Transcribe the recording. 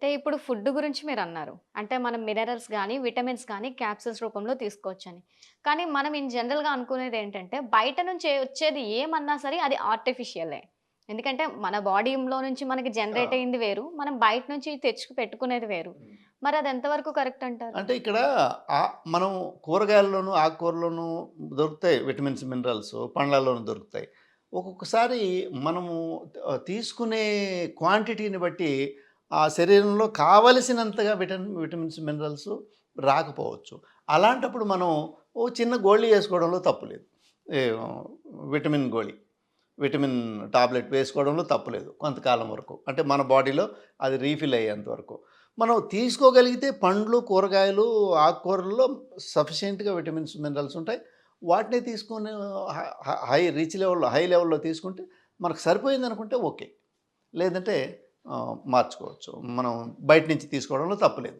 అంటే ఇప్పుడు ఫుడ్ గురించి మీరన్నారు. అంటే మనం మినరల్స్ గాని, విటమిన్స్ గాని క్యాప్సూల్స్ రూపంలో తీసుకోవచ్చని. కానీ మనం ఇన్ జనరల్‌గా అనుకునేదేంటంటే బయట నుంచి వచ్చేది ఏమన్నా సరే అది ఆర్టిఫిషియలే. ఎందుకంటే మన బాడీలో నుంచి మనకి ఆ! జనరేట్ అయింది వేరు. మనం బయట నుంచి తెచ్చి పెట్టుకునేది వేరు. హ్మ్. మరి అది ఎంతవరకు కరెక్ట్ అంటారు? అంటే ఇక్కడ మనం కూరగాయల్లోనూ, ఆకుకూరల్లోనూ దొరుకుతాయి విటమిన్స్, మినరల్స్ పండ్లల్లోనూ దొరుకుతాయి. ఒక్కొక్కసారి మనము తీసుకునే క్వాంటిటీని బట్టి ఆ శరీరంలో కావలసినంతగా విటమిన్స్, మినరల్స్ రాకపోవచ్చు. అలాంటప్పుడు మనం ఓ చిన్న గోళీ ఏసుకోవడంలో తప్పు లేదు. ఏ విటమిన్ గోళీ. విటమిన్ టాబ్లెట్ వేసుకోవడంలో తప్పులేదు కొంతకాలం వరకు. అంటే మన బాడీలో అది రీఫిల్ అయ్యేంత వరకు. మనం తీసుకోగలిగితే పండ్లు, కూరగాయలు, ఆకుకూరల్లో సఫిషియెంట్‌గా విటమిన్స్, మినరల్స్ ఉంటాయి. వాటినే తీసుకొని హ హ హై రిచ్ లెవెల్‌లో, హై లెవెల్‌లో తీసుకుంటే మనకు సరిపోయిందనుకుంటే ఓకే. లేదంటే మార్చుకోవచ్చు. మనం బయట నుంచి తీసుకోవడంలో తప్పు లేదు.